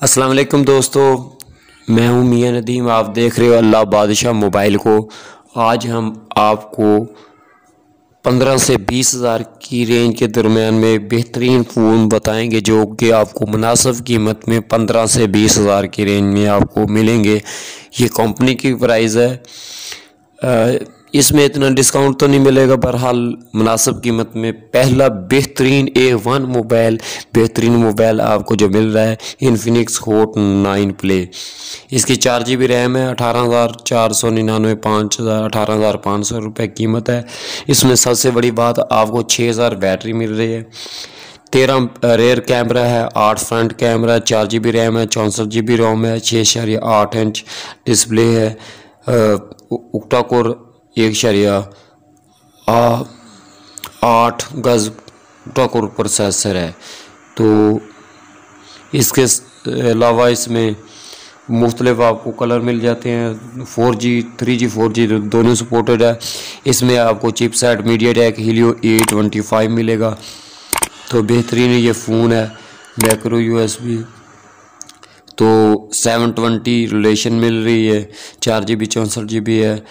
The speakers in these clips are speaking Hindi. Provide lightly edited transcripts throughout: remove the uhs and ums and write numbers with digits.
अस्सलाम वालेकुम दोस्तों, मैं हूं मियां नदीम। आप देख रहे हो अल्लाह बादशाह मोबाइल को। आज हम आपको 15 से 20 हज़ार की रेंज के दरमियान में बेहतरीन फ़ोन बताएंगे जो कि आपको मुनासिब कीमत में 15 से 20 हज़ार की रेंज में आपको मिलेंगे। ये कंपनी की प्राइस है। इसमें इतना डिस्काउंट तो नहीं मिलेगा, बहरहाल मुनासिब कीमत में पहला बेहतरीन A1 बेहतरीन मोबाइल आपको जो मिल रहा है इन्फिनिक्स हॉट 9 प्ले। इसकी 4 GB रैम है, 18,499 18,500 रुपये कीमत है। इसमें सबसे बड़ी बात आपको 6000 बैटरी मिल रही है, 13 रेयर कैमरा है, 8 फ्रंट कैमरा है, 4 GB रैम है, 64 GB रोम है, 6.8 इंच डिस्प्ले है, उक्टा कोर 1.8 गज उक्टा कोर प्रोसेसर है। तो इसके अलावा इसमें मुख्तलिफ आपको कलर मिल जाते हैं। 4G 3G 4G दोनों सपोर्टेड है। इसमें आपको चिपसेट मीडियाटेक हीलियो A25 मिलेगा। तो बेहतरीन ये फ़ोन है। मैक्रो USB तो 720 रिलेशन मिल रही है, 4 GB 64 GB है।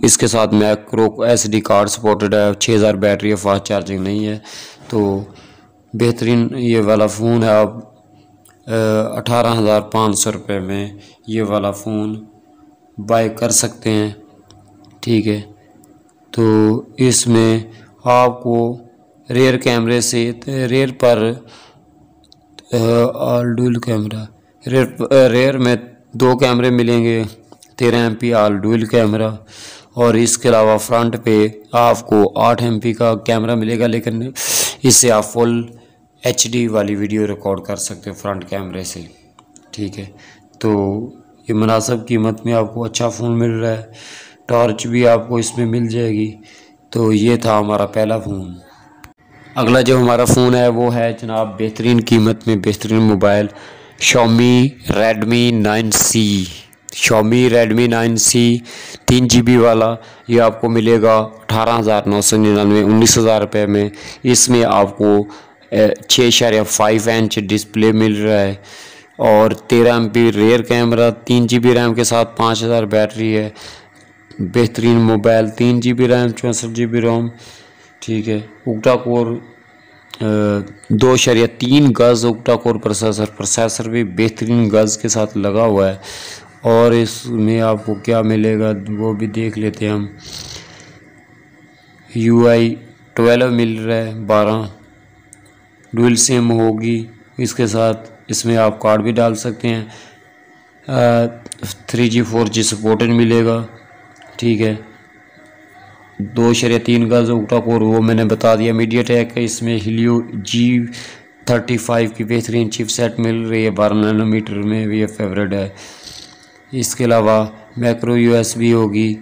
इसके साथ मैक्रो SD कार्ड सपोर्टेड है, 6000 बैटरी है, फास्ट चार्जिंग नहीं है। तो बेहतरीन ये वाला फ़ोन है। आप 18,500 रुपये में ये वाला फ़ोन बाय कर सकते हैं। ठीक है, तो इसमें आपको रेयर कैमरे से रेयर पर ऑल डुअल कैमरा रेयर में 2 कैमरे मिलेंगे, 13 MP ऑल डुअल कैमरा। और इसके अलावा फ्रंट पे आपको 8 MP का कैमरा मिलेगा, लेकिन इससे आप फुल HD वाली वीडियो रिकॉर्ड कर सकते हो फ्रंट कैमरे से। ठीक है, तो ये मुनासिब कीमत में आपको अच्छा फ़ोन मिल रहा है। टॉर्च भी आपको इसमें मिल जाएगी। तो ये था हमारा पहला फ़ोन। अगला जो हमारा फ़ोन है वो है जनाब बेहतरीन कीमत में बेहतरीन mobile Xiaomi Redmi 9C। Xiaomi Redmi 9C 3 GB वाला ये आपको मिलेगा 18,999 19,000 रुपये में। इसमें आपको 6.5 इंच डिस्प्ले मिल रहा है और 13 MP rare camera, 3 GB RAM के साथ 5000 बैटरी है। बेहतरीन मोबाइल, 3 GB रैम 64 GB रोम। ठीक है, उक्टा कोर 2.3 गज उक्टा कोर प्रोसेसर भी बेहतरीन गज के साथ लगा हुआ है। और इसमें आपको क्या मिलेगा वो भी देख लेते हैं हम। UI 12 मिल रहा है, 12 डुअल सिम होगी इसके साथ। इसमें आप कार्ड भी डाल सकते हैं। 3G 4G सपोर्टेड मिलेगा। ठीक है, 2.3 गज उक्टा कोर वो मैंने बता दिया। मीडियाटेक है, इसमें हीलियो G35 की बेहतरीन चिपसेट मिल रही है, 12 नैनोमीटर में भी ये फेवरेट है। इसके अलावा मैक्रो USB होगी,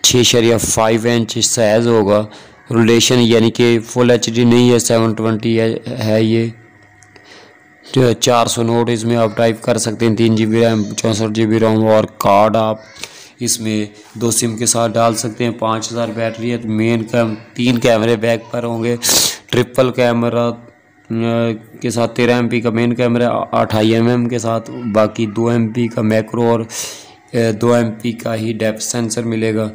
6.5 इंच साइज़ होगा। रिलेशन यानी कि फुल HD नहीं है, 720 है ये। 400 नोट इसमें आप टाइप कर सकते हैं। 3 GB रैम 64 GB रोम और कार्ड आप इसमें 2 सिम के साथ डाल सकते हैं। 5000 बैटरी है। तो मेन 3 कैमरे बैक पर होंगे, ट्रिपल कैमरा के साथ 13 MP का मेन कैमरा, 28 mm के साथ, बाकी 2 MP का मैक्रो और 2 MP का ही डेप्थ सेंसर मिलेगा।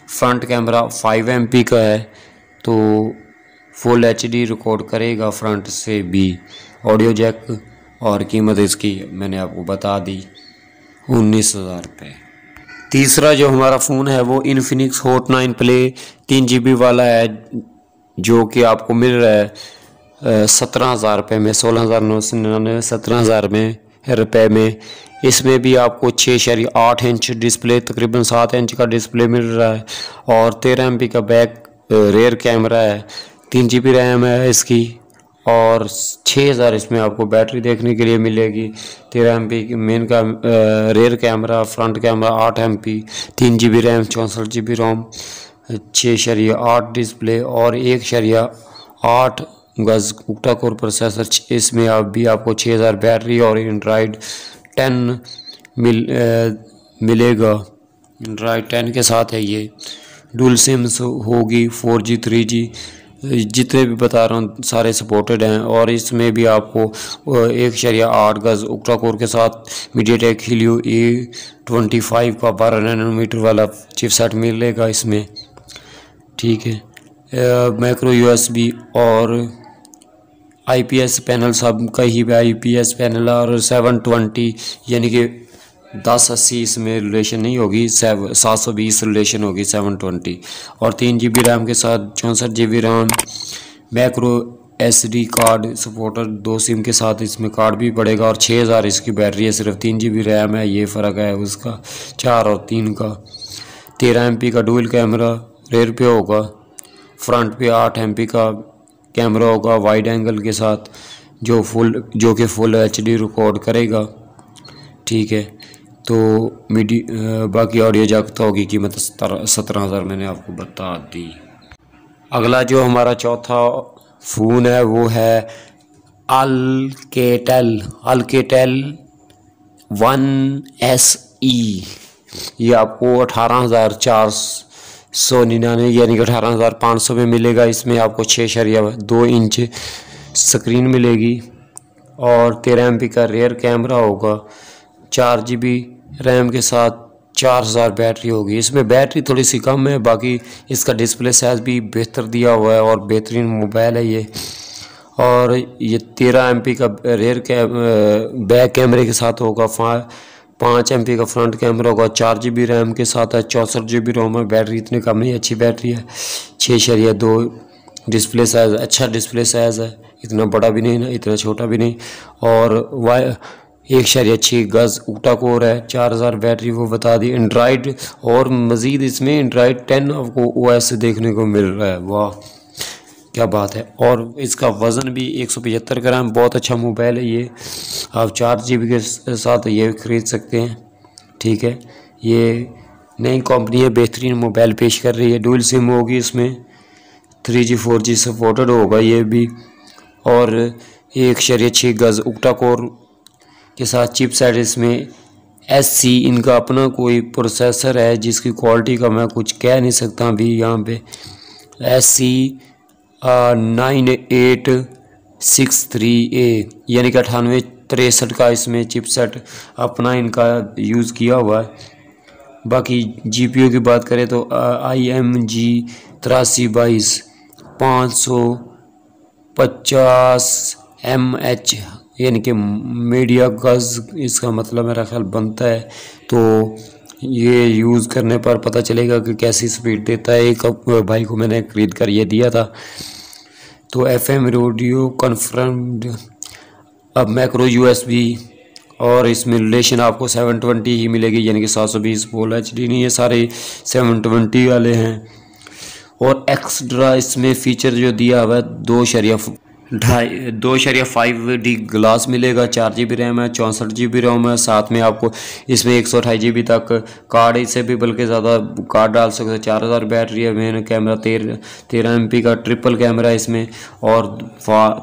फ्रंट कैमरा 5 MP का है, तो फुल HD रिकॉर्ड करेगा फ्रंट से भी। ऑडियो जैक और कीमत इसकी मैंने आपको बता दी, 19,000 रुपये। तीसरा जो हमारा फ़ोन है वो इन्फिनिक्स हॉट 9 प्ले 3 GB वाला है, जो कि आपको मिल रहा है 17,000 रुपये में, 16,999 17,000 रुपये में। इसमें भी आपको 6.8 इंच डिस्प्ले, तकरीबन 7 इंच का डिस्प्ले मिल रहा है और 13 MP का बैक रेयर कैमरा है, 3 GB रैम है इसकी और 6000 इसमें आपको बैटरी देखने के लिए मिलेगी। 13 MP मेन का rare camera, front camera 8 MP, 3 GB RAM 64 GB रोम, 6.8 डिस्प्ले और 1.8 गज उक्टा कोर प्रोसेसर। इसमें आपको 6000 बैटरी और एंड्रॉयड 10 मिलेगा। एंड्रॉयड 10 के साथ है ये। डुअल सिम्स होगी, 4G 3G जितने भी बता रहा हूँ सारे सपोर्टेड हैं। और इसमें भी आपको 1.8 गज ऑक्टा कोर के साथ मीडियाटेक हीलियो A25 का 12 नैनोमीटर वाला चिपसेट मिलेगा इसमें, ठीक है। माइक्रो USB और IPS पैनल सब का ही IPS पैनल, और 720 यानी कि 1080 इसमें रिलेशन नहीं होगी, 720 रिलेशन होगी 720। और 3 GB रैम के साथ 64 GB RAM, macro SD card supporter 2 SIM के साथ इसमें कार्ड भी पड़ेगा। और 6000 इसकी बैटरी है, सिर्फ 3 GB रैम है, ये फ़र्क है उसका 4 और 3 का। 13 MP का डुअल कैमरा रेयर पे होगा, फ्रंट पे 8 MP का कैमरा होगा वाइड एंगल के साथ, जो कि फुल HD रिकॉर्ड करेगा, ठीक है। तो बाकी ऑडियो जैक होगी कीमत 17,000 मैंने आपको बता दी। अगला जो हमारा चौथा फ़ोन है वो है अल्केटेल 1SE। ये आपको 18,499 यानी कि 18,500 में मिलेगा। इसमें आपको 6.2 इंच स्क्रीन मिलेगी और 13 MP का रेयर कैमरा होगा, 4 GB रैम के साथ 4000 बैटरी होगी। इसमें बैटरी थोड़ी सी कम है, बाकी इसका डिस्प्ले साइज़ भी बेहतर दिया हुआ है और बेहतरीन मोबाइल है ये। और ये 13 MP का रेयर बैक कैमरे के साथ होगा, 5 MP का फ्रंट कैमरा होगा, 4 GB रैम के साथ है, 64 GB रोम है। बैटरी इतनी कम नहीं, अच्छी बैटरी है। 6.2 डिस्प्ले साइज़, अच्छा डिस्प्ले साइज़ है, इतना बड़ा भी नहीं ना इतना छोटा भी नहीं। और 1.6 गज ऑक्टा कोर है, 4000 बैटरी वो बता दी। एंड्रॉयड और मज़ीद इसमें एंड्रॉयड 10 आपको OS देखने को मिल रहा है, वाह क्या बात है। और इसका वज़न भी 175 ग्राम, बहुत अच्छा मोबाइल है ये। आप 4 GB के साथ ये ख़रीद सकते हैं, ठीक है। ये नई कंपनी है, बेहतरीन मोबाइल पेश कर रही है। डुअल सिम होगी इसमें, 3G 4G सपोर्टेड होगा ये भी। और 1.6 गज ऑक्टा कोर के साथ चिपसेट इसमें SC इनका अपना कोई प्रोसेसर है जिसकी क्वालिटी का मैं कुछ कह नहीं सकता अभी यहाँ पे। SC 9863A यानी कि 9863 का इसमें चिपसेट अपना इनका यूज़ किया हुआ है। बाकी GPU की बात करें तो IMG 8322 550mH यानी कि मीडिया गज इसका मतलब मेरा ख्याल बनता है। तो ये यूज़ करने पर पता चलेगा कि कैसी स्पीड देता है। एक भाई को मैंने खरीद कर ये दिया था। तो FM रेडियो कन्फर्म्ड। अब मैक्रो USB और इसमें रिलेशन आपको 720 ही मिलेगी यानी कि 720 फुल HD नहीं, ये सारे 720 वाले हैं। और एक्स्ट्रा इसमें फ़ीचर जो दिया हुआ है 2.5D ग्लास मिलेगा, 4 GB रैम है, 64 GB रोम है। साथ में आपको इसमें 128 GB तक कार्ड, इससे भी बल्कि ज़्यादा कार्ड डाल सकते हो। 4000 बैटरी है। मेन कैमरा 13 MP का ट्रिपल कैमरा है इसमें, और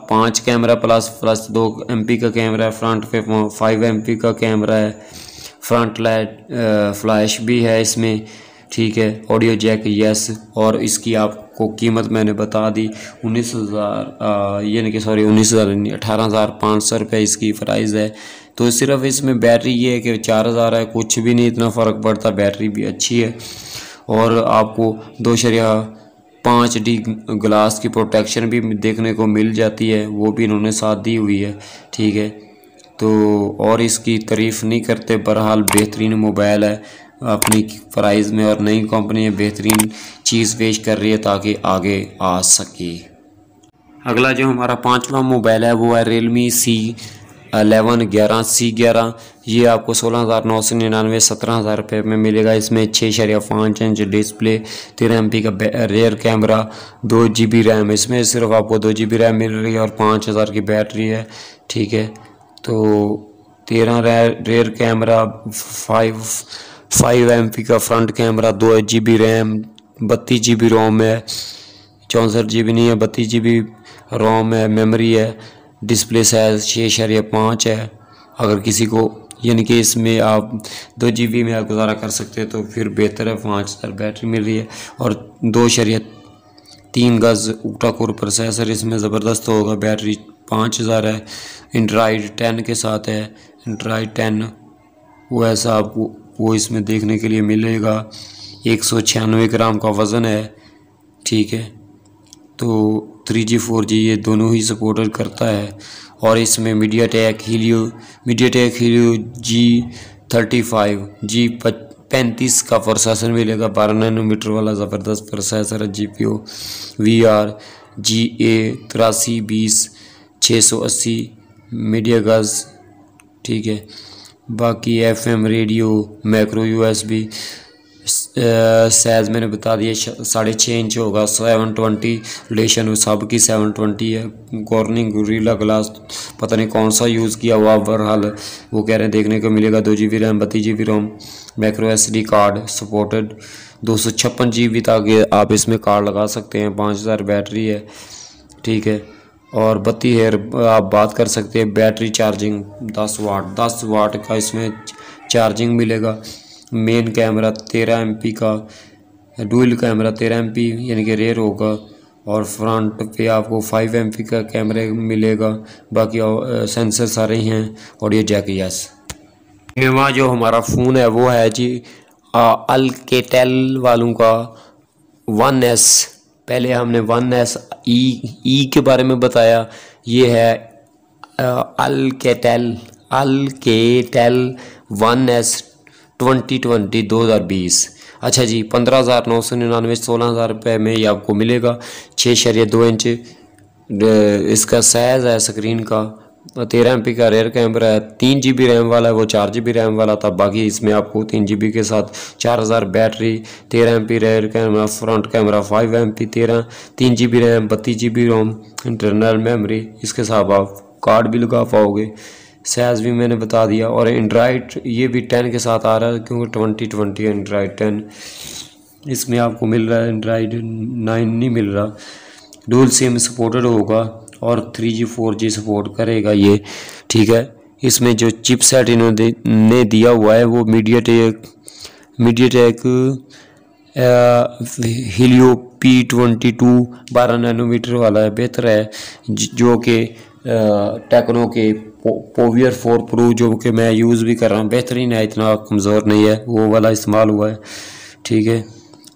5 कैमरा प्लस 2 MP का कैमरा है। फ्रंट पे 5 MP का कैमरा है, फ्रंट लाइट फ्लैश भी है इसमें, ठीक है। Audio jack yes. और इसकी आपको कीमत मैंने बता दी 19,000 यानी कि 18,500 रुपये इसकी प्राइस है। तो सिर्फ इसमें बैटरी ये है कि 4000 है, कुछ भी नहीं इतना फ़र्क पड़ता, बैटरी भी अच्छी है। और आपको 2.5D ग्लास की प्रोटेक्शन भी देखने को मिल जाती है, वो भी इन्होंने साथ दी हुई है, ठीक है। तो और इसकी तारीफ़ नहीं करते, बहरहाल बेहतरीन मोबाइल है अपनी प्राइस में, और नई कंपनी बेहतरीन चीज़ पेश कर रही है ताकि आगे आ सके। अगला जो हमारा 5वां मोबाइल है वो है Realme C11 C11। ये आपको 16,999 17,000 रुपये में मिलेगा। इसमें 6.5 इंच डिस्प्ले, 13 MP का रेयर कैमरा, 2 GB रैम। इसमें सिर्फ आपको 2 GB रैम मिल रही है और 5000 की बैटरी है, ठीक है। तो 13 रेयर कैमरा, 5 MP का front camera, 2 GB RAM, 32 GB रोम है, 64 GB नहीं है 32 GB रोम है, मेमोरी है। डिस्प्ले साइज 6.5 है। अगर किसी को यानी कि इसमें आप 2 GB में आप गुजारा कर सकते हैं तो फिर बेहतर है। 5000 बैटरी मिल रही है और 3 गज ऑक्टा कोर प्रोसेसर इसमें ज़बरदस्त होगा। बैटरी 5000 है। एंड्रॉयड 10 के साथ है। एंड्रॉयड 10 वो ऐसा आपको वो इसमें देखने के लिए मिलेगा। 196 ग्राम का वज़न है। ठीक है, तो 3G 4G ये दोनों ही सपोर्ट करता है। और इसमें मीडियाटेक हीलियो G35 G35 का प्रोसेसर मिलेगा। 12 नैनोमीटर वाला ज़बरदस्त प्रोसेसर है। GPU VR GA8320 680 megahertz. ठीक है, बाकी FM radio micro USB size मैंने बता दिया 6.5 इंच होगा। 720 रिलेशन सब की 720 है। कॉर्निंग गोरिल्ला ग्लास पता नहीं कौन सा यूज़ किया हुआ, बहरहाल वो कह रहे हैं देखने को मिलेगा। 2 GB RAM 32 GB ROM micro SD card supported. 256 GB तक आप इसमें कार्ड लगा सकते हैं। 5000 बैटरी है। ठीक है, और 32 हेयर आप बात कर सकते हैं। बैटरी चार्जिंग 10 वाट का इसमें चार्जिंग मिलेगा। मेन कैमरा 13 MP का, डुअल कैमरा 13 MP यानी कि रेयर होगा। और फ्रंट पे आपको 5 MP का कैमरा मिलेगा। बाकी सेंसर सारे ही हैं। Audio jack yes. वहाँ जो हमारा फ़ोन है वो है जी अल्केटेल वालों का 1S। पहले हमने 1S ई के बारे में बताया। ये है अल्केटेल 1S 2020। अच्छा जी, 15,999 16,000 रुपये में ये आपको मिलेगा। 6.2 इंच इसका साइज़ है स्क्रीन का। 13 MP का रेयर कैमरा है। 3 GB रैम वाला है, वो 4 GB रैम वाला था। बाकी इसमें आपको 3 GB के साथ 4000 battery, 13 MP rare camera, front camera 5 MP, 3 GB RAM 32 GB रोम इंटरनल मेमोरी। इसके साथ आप कार्ड भी लगा पाओगे। साइज़ भी मैंने बता दिया। और एंड्रॉयड ये भी 10 के साथ आ रहा है क्योंकि 2020 एंड्रॉयड 10 इसमें आपको मिल रहा है। एंड्रॉयड 9 नहीं मिल रहा। डुअल सिम सपोर्टेड होगा और 3G 4G सपोर्ट करेगा ये। ठीक है, इसमें जो चिपसेट इन्होंने दिया हुआ है वो मीडियाटेक हीलियो P22 12 नैनोमीटर वाला है। बेहतर है, जो कि टेक्नो के पोवियर 4 प्रो जो कि मैं यूज़ भी कर रहा हूँ, बेहतरीन है, इतना कमज़ोर नहीं है। वो वाला इस्तेमाल हुआ है। ठीक है,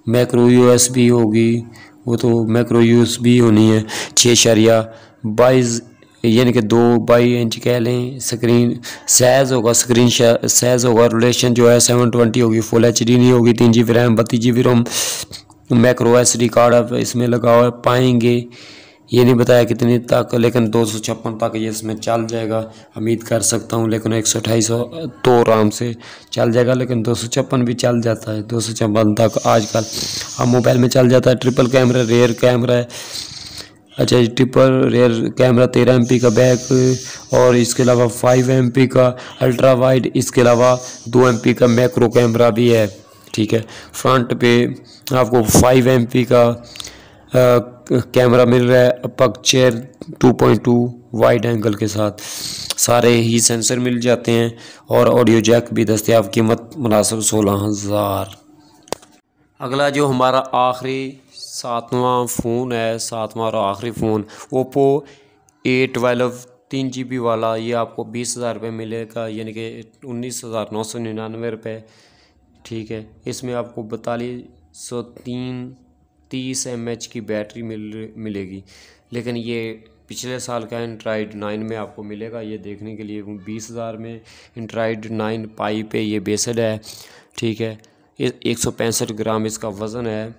माइक्रो USB होगी, वो तो माइक्रो USB होनी है। 6.22 यानी कि 2 इंच कह लें। स्क्रीन साइज़ होगा, स्क्रीन साइज़ होगा। रिलेशन जो है 720 होगी। फुल HD नहीं होगी। 3 GB RAM 32 GB ROM micro SD card आप इसमें लगा हुआ पाएंगे। ये नहीं बताया कितनी तक, लेकिन 256 तक ये इसमें चल जाएगा उम्मीद कर सकता हूँ। लेकिन 128 तो आराम से चल जाएगा, लेकिन 256 भी चल जाता है। 256 तक आजकल अब मोबाइल में चल जाता है। ट्रिपल कैमरा रेयर कैमरा है। अच्छा, ट्रिपल रेयर कैमरा 13 MP का बैक और इसके अलावा 5 MP का अल्ट्रा वाइड। इसके अलावा 2 MP का मैक्रो कैमरा भी है। ठीक है, फ्रंट पे आपको 5 MP का कैमरा मिल रहा है। अपर्चर 2.2 वाइड एंगल के साथ सारे ही सेंसर मिल जाते हैं। और ऑडियो जैक भी दस्तयाब। कीमत मुनासिब 16,000। अगला जो हमारा आखिरी 7वां फ़ोन है, 7वां और आखिरी फ़ोन ओप्पो A12 3 GB वाला। ये आपको 20,000 रुपये मिलेगा, यानी कि 19,999 रुपये। ठीक है, इसमें आपको 4230 mAh की बैटरी मिलेगी। लेकिन ये पिछले साल का एंड्रॉयड 9 में आपको मिलेगा। ये देखने के लिए 20,000 में एंड्रॉयड 9 पाई पे ये बेस्ड है। ठीक है, 165 ग्राम इसका वज़न है।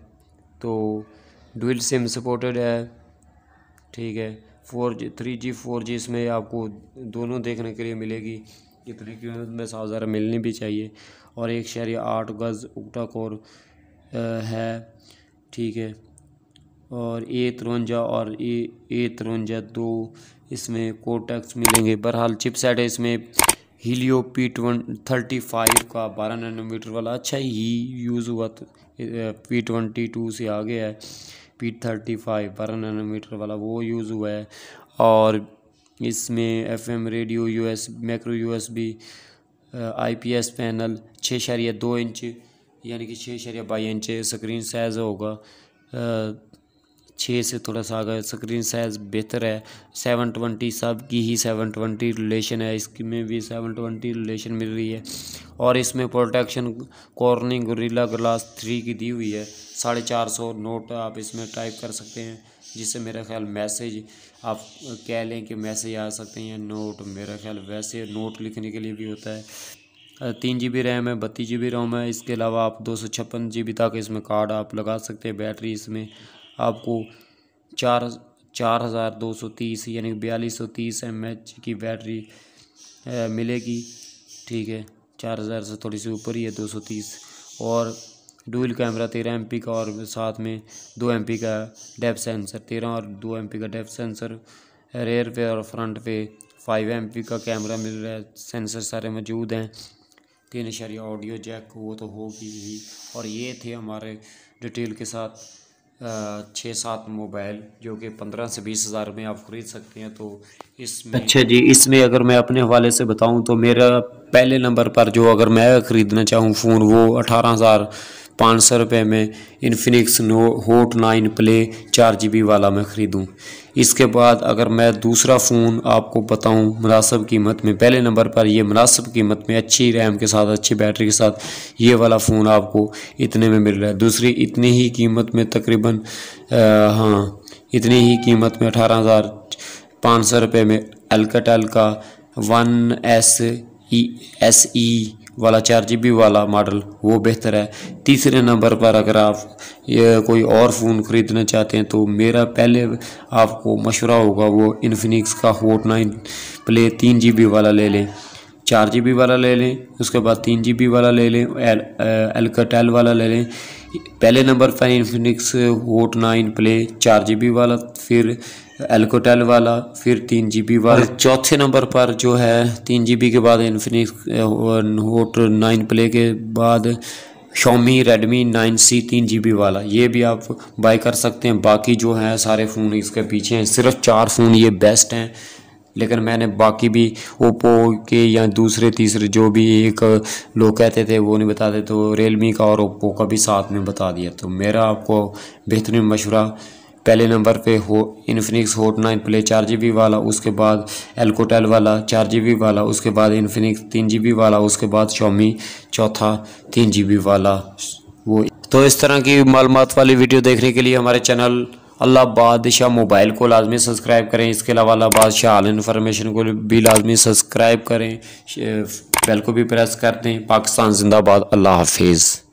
तो डुअल सिम सपोर्टेड है। ठीक है, 3G 4G इसमें आपको दोनों देखने के लिए मिलेगी। इतनी कीमत में 7,000 मिलनी भी चाहिए। और 1.8 गज ऑक्टा कोर है। ठीक है, और A53 और A53 2 इसमें कोटेक्स मिलेंगे। बहरहाल चिपसेट है इसमें हीलियो P35 का 12 नैनोमीटर वाला अच्छा ही यूज़ हुआ। P22 से आगे है P35 12 नैनोमीटर वाला, वो यूज़ हुआ है। और इसमें FM radio micro USB IPS panel 6.2 inch यानी कि 6.22 इंच स्क्रीन साइज़ होगा। 6 से थोड़ा सा आगे। स्क्रीन साइज़ बेहतर है, 720 सब की ही 720 रिलेशन है, इसमें भी 720 रिलेशन मिल रही है। और इसमें प्रोटेक्शन कॉर्निंग गोरिल्ला ग्लास 3 की दी हुई है। 450 नोट आप इसमें टाइप कर सकते हैं, जिससे मेरा ख्याल मैसेज आप कह लें कि मैसेज आ सकते हैं। नोट मेरा ख्याल वैसे नोट लिखने के लिए भी होता है। 3 GB रैम है, 32 GB रोम है। इसके अलावा आप 256 GB तक इसमें कार्ड आप लगा सकते हैं। बैटरी इसमें आपको 4230 यानी 4230 mAh की बैटरी मिलेगी। ठीक है, 4000 से थोड़ी सी ऊपर ही है 230। और डुअल कैमरा 13 MP का, और साथ में 2 MP का डेप्थ सेंसर, 13 और 2 MP का डेप्थ सेंसर। रेयर पे और फ्रंट पे 5 MP का कैमरा मिल रहा है, सेंसर सारे मौजूद हैं। 3 इशारिया ऑडियो जैक वो तो होगी ही। और ये थे हमारे डिटेल के साथ 6-7 मोबाइल, जो कि 15 से 20 हज़ार में आप ख़रीद सकते हैं। तो इसमें अच्छा जी, इसमें अगर मैं अपने हवाले से बताऊं तो मेरा पहले नंबर पर जो अगर मैं ख़रीदना चाहूँ फ़ोन, वो 18,500 रुपये में इन्फिनिक्स होट 9 प्ले 4 GB वाला मैं ख़रीदूँ। इसके बाद अगर मैं दूसरा फ़ोन आपको बताऊं मुनासिब कीमत में, पहले नंबर पर ये मुनासिब कीमत में अच्छी रैम के साथ, अच्छी बैटरी के साथ ये वाला फ़ोन आपको इतने में मिल रहा है। दूसरी इतनी ही कीमत में तकरीबन इतनी ही कीमत में 18,500 रुपये में अल्काटेल का 1 SE वाला 4 GB वाला मॉडल वो बेहतर है। तीसरे नंबर पर अगर आप ये कोई और फ़ोन ख़रीदना चाहते हैं तो मेरा पहले आपको मशवरा होगा वो इन्फिनिक्स का होट 9 प्ले 3 GB वाला ले लें, 4 GB वाला ले लें, उसके बाद 3 GB वाला ले लें, अल्काटेल वाला ले लें। पहले नंबर पर इन्फिनिक्स होट 9 प्ले 4 GB वाला, फिर अल्काटेल वाला, फिर 3 GB वाला। चौथे नंबर पर जो है 3 GB के बाद इन्फिनिक्स होट 9 प्ले के बाद Xiaomi Redmi 9C 3 GB वाला, ये भी आप बाय कर सकते हैं। बाकी जो है सारे फ़ोन इसके पीछे हैं, सिर्फ 4 फ़ोन ये बेस्ट हैं। लेकिन मैंने बाकी भी ओप्पो के या दूसरे तीसरे जो भी एक लोग कहते थे वो नहीं बताते, तो रियलमी का और ओप्पो का भी साथ में बता दिया। तो मेरा आपको बेहतरीन मशवरा, पहले नंबर पे हो इन्फिनिक्स होट 9 प्ले 4 GB वाला, उसके बाद अल्काटेल वाला 4 GB वाला, उसके बाद इन्फिनिक्स 3 GB वाला, उसके बाद Xiaomi चौथा 3 GB वाला। वो तो इस तरह की मालूमात वाली वीडियो देखने के लिए हमारे चैनल अल्लाह बादशाह मोबाइल को लाजमी सब्सक्राइब करें। इसके अलावा अल्लाह बादशाह हाल इन्फॉर्मेशन को भी लाजमी सब्सक्राइब करें, बेल को भी प्रेस कर दें। पाकिस्तान जिंदाबाद। अल्लाह हाफिज़।